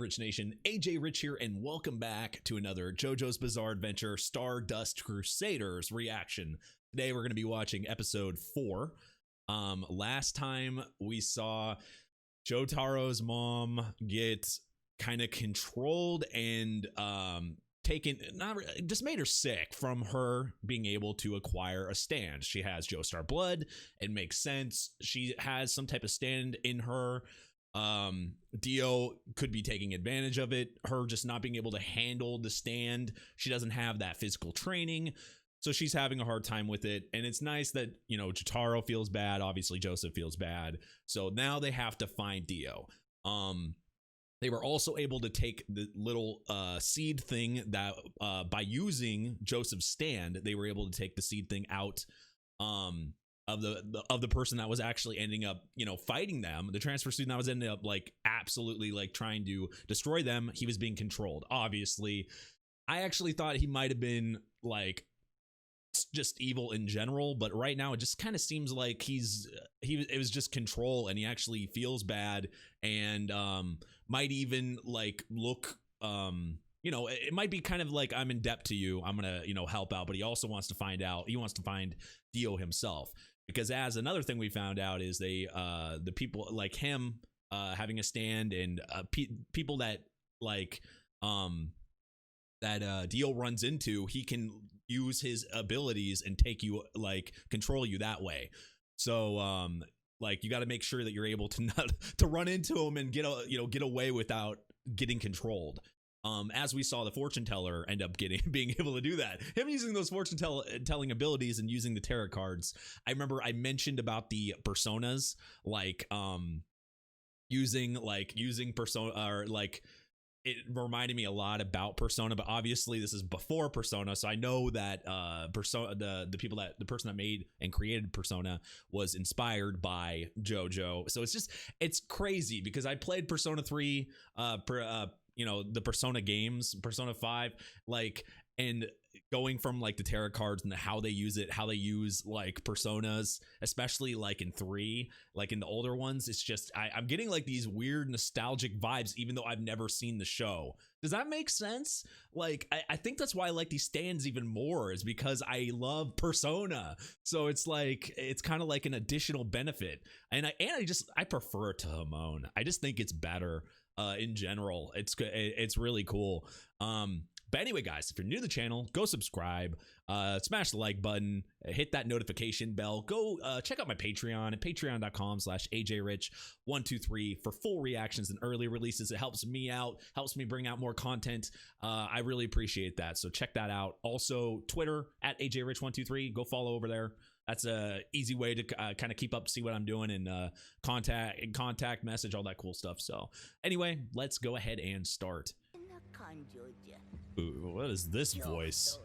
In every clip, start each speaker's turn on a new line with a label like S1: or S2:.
S1: Rich Nation, AJ Rich here, and welcome back to another JoJo's Bizarre Adventure Stardust Crusaders reaction. Today we're going to be watching episode 4. Last time we saw Jotaro's mom get kind of controlled and just made her sick from her being able to acquire a stand. She has Joestar blood. It makes sense. She has some type of stand in her. Dio could be taking advantage of it, her just not being able to handle the stand. She doesn't have that physical training, so she's having a hard time with it. And it's nice that, you know, Jotaro feels bad, obviously Joseph feels bad, so now they have to find Dio. They were also able to take the little seed thing that by using Joseph's stand, they were able to take the seed thing out of the person that was actually ending up, you know, fighting them. The transfer student that was ending up like absolutely like trying to destroy them. He was being controlled. Obviously, I actually thought he might have been like just evil in general, but right now it just kind of seems like it was just control, and he actually feels bad and might even like look you know, it might be kind of like, I'm in debt to you, I'm gonna, you know, help out, but he also wants to find Dio himself. Because as another thing we found out is the people like him having a stand, and people that like that Dio runs into, he can use his abilities and take you, like control you that way. So like you got to make sure that you're able to not to run into him and get away without getting controlled. As we saw the fortune teller end up being able to do that, him using those fortune telling abilities and using the tarot cards. I remember I mentioned about the personas, like using persona, or like it reminded me a lot about Persona, but obviously this is before Persona, so I know that Persona, the person that made and created Persona was inspired by JoJo. So it's crazy because I played Persona 3 you know, the Persona games, Persona 5, like, and going from like the tarot cards and how they use like personas, especially like in 3, like in the older ones, it's just I'm getting like these weird nostalgic vibes, even though I've never seen the show. Does that make sense? Like I think that's why I like these stands even more, is because I love Persona. So it's like, it's kind of like an additional benefit, and I prefer it to Hamon. I just think it's better in general. It's really cool. But anyway, guys, if you're new to the channel, go subscribe, smash the like button, hit that notification bell, go check out my Patreon at patreon.com/ajrich123 for full reactions and early releases. It helps me out, helps me bring out more content. I really appreciate that, so check that out. Also, Twitter at ajrich123, go follow over there. That's a easy way to kind of keep up, see what I'm doing, and contact message, all that cool stuff. So anyway, let's go ahead and start. Ooh, what is this voice?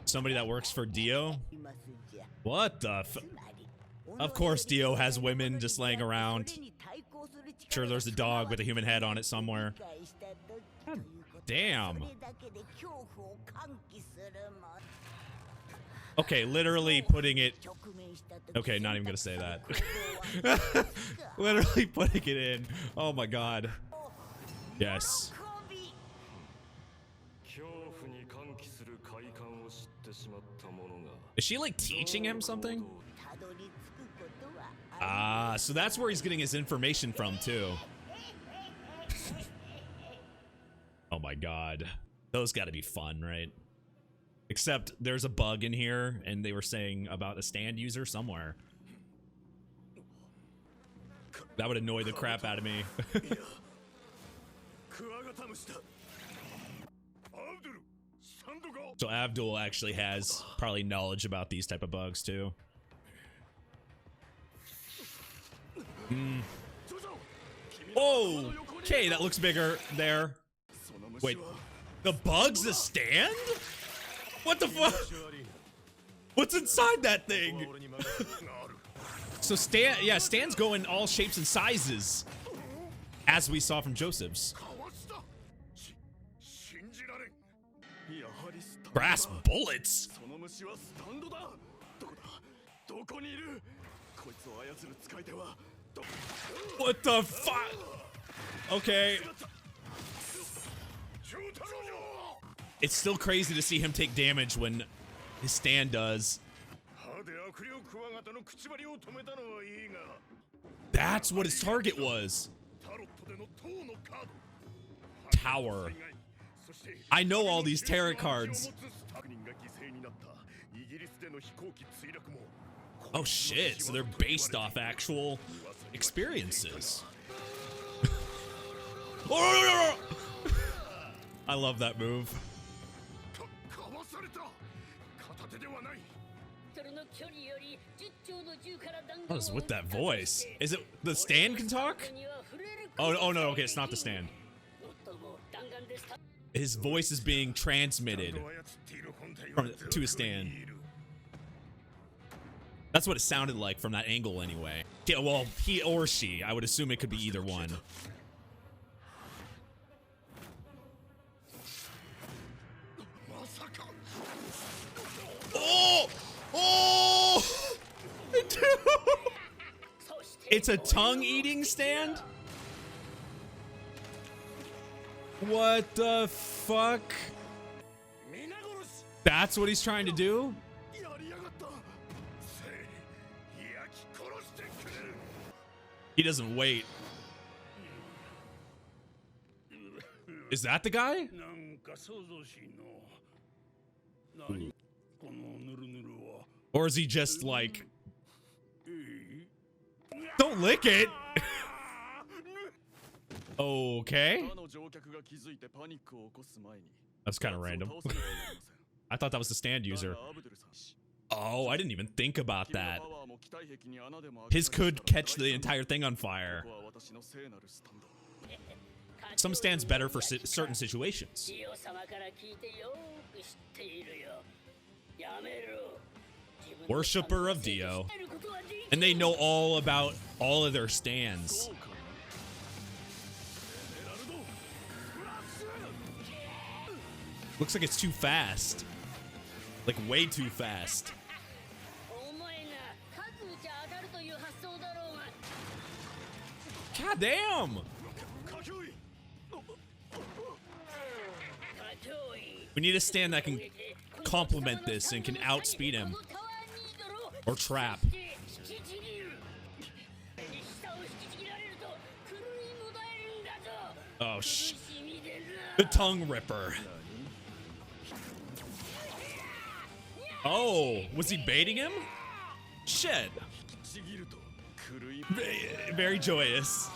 S1: Somebody that works for Dio? What the Of course Dio has women just laying around. Sure, there's a dog with a human head on it somewhere. God damn. Okay, literally putting it... Okay, not even gonna say that. Literally putting it in. Oh my god. Yes. Is she like teaching him something? Ah, so that's where he's getting his information from too. Oh my god. Those gotta be fun, right? Except there's a bug in here, and they were saying about a stand user somewhere. That would annoy the crap out of me. So Abdul actually has probably knowledge about these type of bugs too. Oh, okay, that looks bigger there. Wait, the bug's a stand? What the fuck? What's inside that thing? So stands go in all shapes and sizes, as we saw from Joseph's. Brass bullets? What the fuck? Okay. It's still crazy to see him take damage when his stand does. That's what his target was. Tower. I know all these tarot cards. Oh shit, so they're based off actual experiences. I love that move. What is with that voice? Is it the stand can talk? Oh no, okay, it's not the stand. His voice is being transmitted to his stand. That's what it sounded like from that angle anyway. Yeah, well, he or she. I would assume it could be either one. Oh! Oh! It's a tongue-eating stand? What the fuck? That's what he's trying to do? He doesn't wait. Is that the guy? Ooh. Or is he just like... Don't lick it! Okay. That's kind of random. I thought that was the stand user. Oh, I didn't even think about that. His could catch the entire thing on fire. Some stands better for certain situations. Worshipper of Dio. And they know all about all of their stands. Looks like it's too fast. Like way too fast. God damn! We need a stand that can complement this and can outspeed him. Or trap. Oh, the tongue ripper. Oh, was he baiting him? Shit. Very joyous.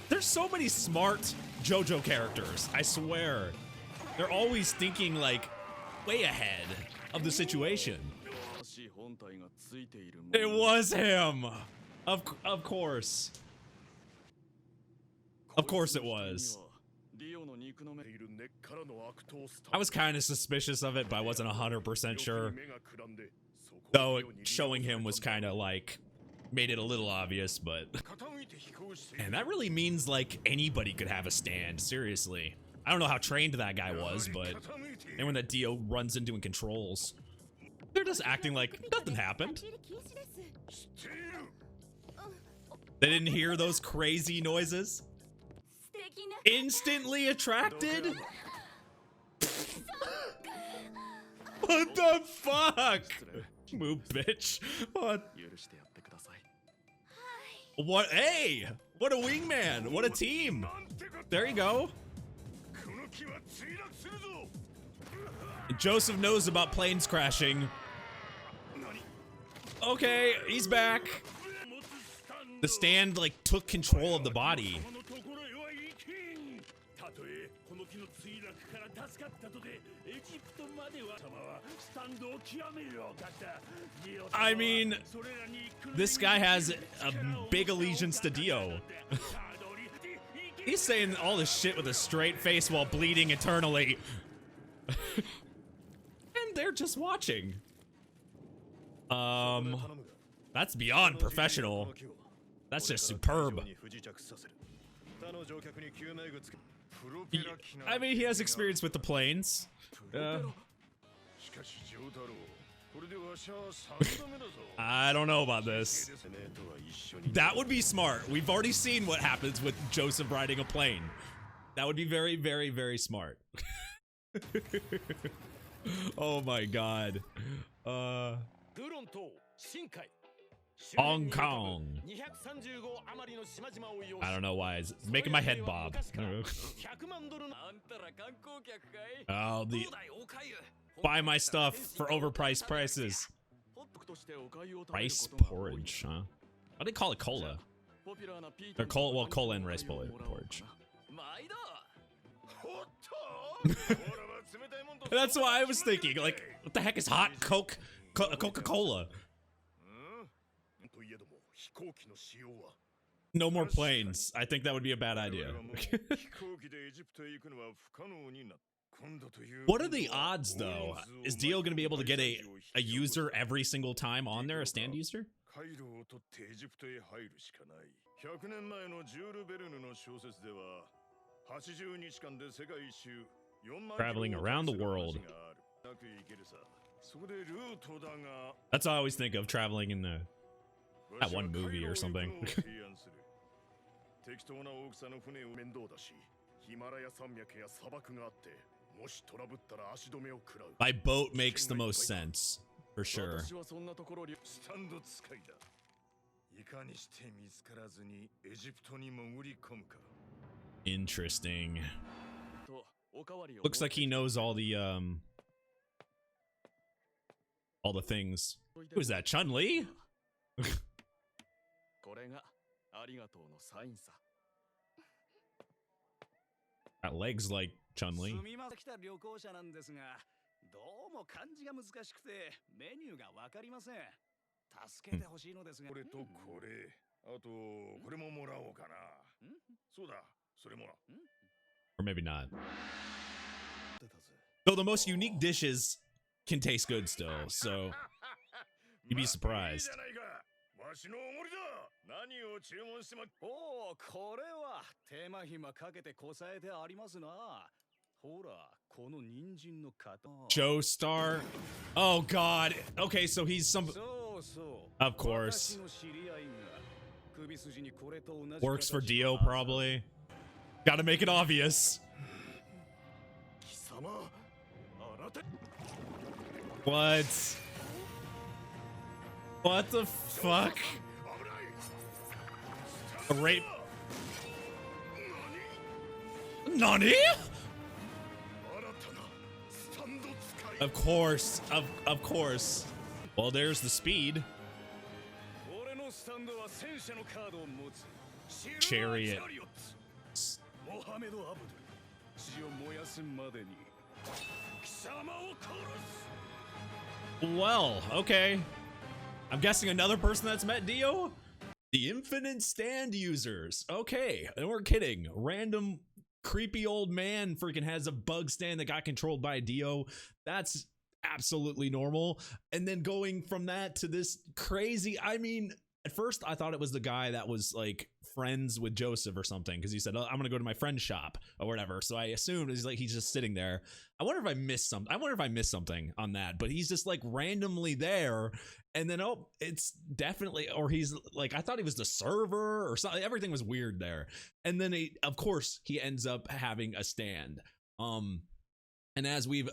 S1: There's so many smart Jojo characters, I swear. They're always thinking like way ahead of the situation. It was him. Of course. Of course it was. I was kind of suspicious of it, but I wasn't 100% sure. Though showing him was kind of like made it a little obvious, but man, that really means like anybody could have a stand. Seriously, I don't know how trained that guy was, but and when that Dio runs into and controls, they're just acting like nothing happened. They didn't hear those crazy noises. Instantly attracted? What the fuck? Move, bitch. What? What? Hey! What a wingman! What a team! There you go. Joseph knows about planes crashing. Okay, he's back. The stand like took control of the body. I mean, this guy has a big allegiance to Dio. He's saying all this shit with a straight face while bleeding eternally. And they're just watching. That's beyond professional. That's just superb. I mean, he has experience with the planes. I don't know about this. That would be smart. We've already seen what happens with Joseph riding a plane. That would be very, very, very smart. Oh my god. Hong Kong. I don't know why. It's making my head bob. Oh, the buy my stuff for overpriced prices. Rice porridge, huh? Why do they call it cola? They're cola, well, cola and rice porridge. That's what I was thinking. Like, what the heck is hot Coca-Cola? No more planes. I think that would be a bad idea. What are the odds, though? Is Dio going to be able to get a user every single time on there, a stand user? Traveling around the world. That's what I always think of, traveling in that one movie or something. By boat makes the most sense, for sure. Interesting. Looks like he knows all the things. Who is that, Chun-Li? Got legs like Chun-Li. Or maybe not. Though the most unique dishes can taste good still, so you'd be surprised. Joestar. Oh god. Okay, so he's some. Of course. Works for Dio, probably. Gotta make it obvious. What? What the fuck? A rape? Nani? Of course, of course. Well, there's the speed. Chariot. Well, okay. I'm guessing another person that's met Dio? The infinite stand users. Okay, and we're kidding. Random creepy old man freaking has a bug stand that got controlled by Dio. That's absolutely normal. And then going from that to this crazy, I mean, at first I thought it was the guy that was like friends with Joseph or something, because he said, oh, I'm gonna go to my friend's shop or whatever, so I assumed he's just sitting there. I wonder if I missed something on that, but he's just like randomly there, and then oh, it's definitely, or he's like, I thought he was the server or something. Everything was weird there, and then of course he ends up having a stand. And as we've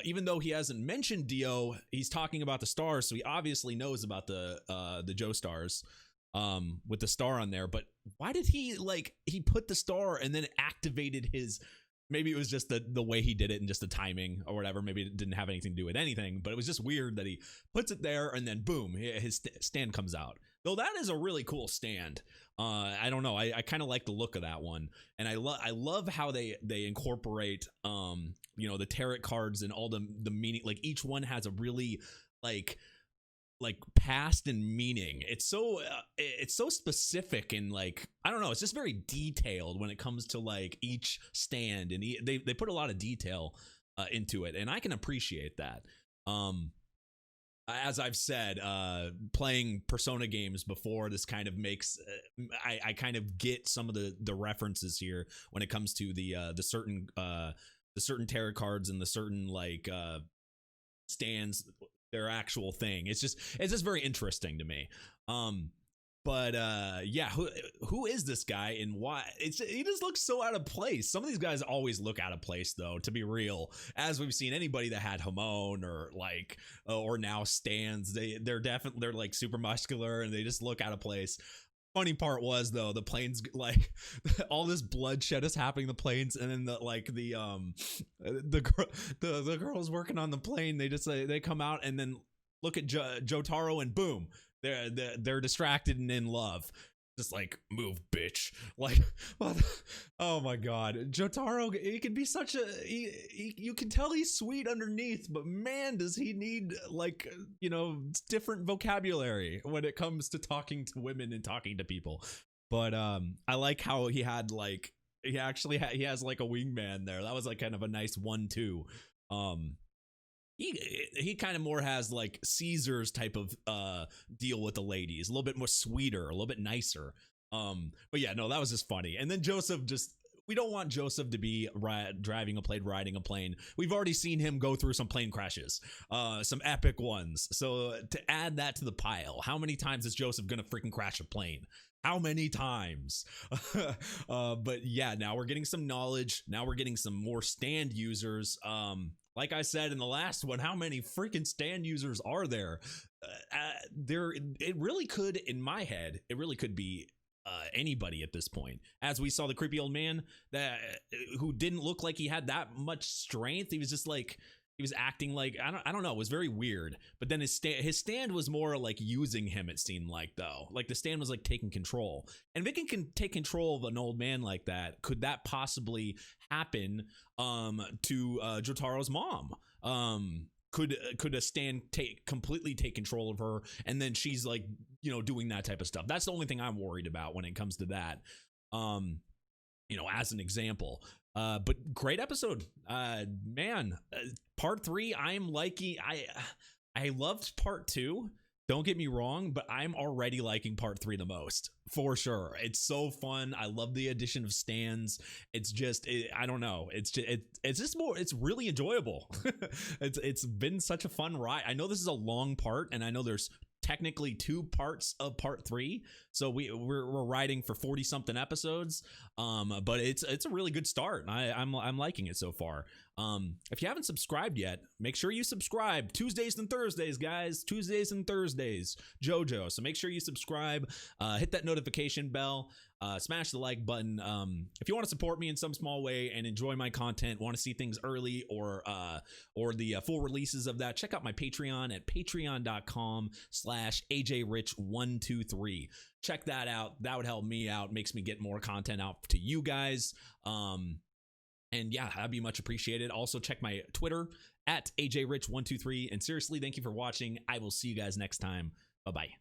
S1: even though he hasn't mentioned Dio, he's talking about the stars, so he obviously knows about the Joestars with the star on there. But why did he put the star and then activated his, maybe it was just the way he did it and just the timing or whatever, maybe it didn't have anything to do with anything, but it was just weird that he puts it there and then boom, his stand comes out. Though that is a really cool stand. I don't know, I kind of like the look of that one, and I love how they incorporate the tarot cards and all the meaning. Like each one has a really like past and meaning. It's so specific, and like, I don't know, it's just very detailed when it comes to like each stand, and they put a lot of detail into it, and I can appreciate that. As I've said, playing Persona games before, this kind of makes I kind of get some of the references here when it comes to the certain tarot cards and the certain like stands their actual thing. It's just very interesting to me. But yeah, who is this guy and why? He just looks so out of place. Some of these guys always look out of place, though, to be real. As we've seen, anybody that had Hamon or like or now stands, they're like super muscular and they just look out of place. Funny part was though, the planes, like all this bloodshed is happening in the planes, and then the girls working on the plane, they come out and then look at Jotaro and boom, they're distracted and in love. Just like, move, bitch. Like, oh my god, Jotaro, he can be such a you can tell he's sweet underneath, but man, does he need, like, you know, different vocabulary when it comes to talking to women and talking to people. But I like how he had like he has like a wingman there. That was like kind of a nice 1-2. He kind of more has like Caesar's type of deal with the ladies, a little bit more sweeter, a little bit nicer. But yeah, no, that was just funny. And then Joseph, we don't want Joseph to be riding a plane. We've already seen him go through some plane crashes, some epic ones. So to add that to the pile, how many times is Joseph gonna freaking crash a plane? How many times? But yeah, now we're getting some knowledge. Now we're getting some more stand users. Like I said in the last one, how many freaking stand users are there? It really could, in my head, it really could be anybody at this point. As we saw the creepy old man who didn't look like he had that much strength. He was just like, he was acting like, I don't know, it was very weird. But then his stand was more like using him, it seemed like, though. Like the stand was like taking control. And if it can take control of an old man like that, could that possibly happen to Jotaro's mom? Could a stand completely take control of her, and then she's like, you know, doing that type of stuff? That's the only thing I'm worried about when it comes to that. You know, as an example. But great episode, man. Part 3, I'm liking. I loved part 2. Don't get me wrong, but I'm already liking part 3 the most, for sure. It's so fun. I love the addition of stands. It's just, I don't know. It's just more. It's really enjoyable. It's been such a fun ride. I know this is a long part, and I know there's technically 2 parts of part 3, so we're riding for 40 something episodes, but it's a really good start. I'm liking it so far. If you haven't subscribed yet, make sure you subscribe. Tuesdays and Thursdays, guys. Tuesdays and Thursdays, Jojo. So make sure you subscribe, hit that notification bell, smash the like button. If you want to support me in some small way and enjoy my content, want to see things early or the full releases of that, check out my Patreon at patreon.com/AJRich123. Check that out. That would help me out. Makes me get more content out to you guys. And yeah, that'd be much appreciated. Also, check my Twitter at AJRich123. And seriously, thank you for watching. I will see you guys next time. Bye-bye.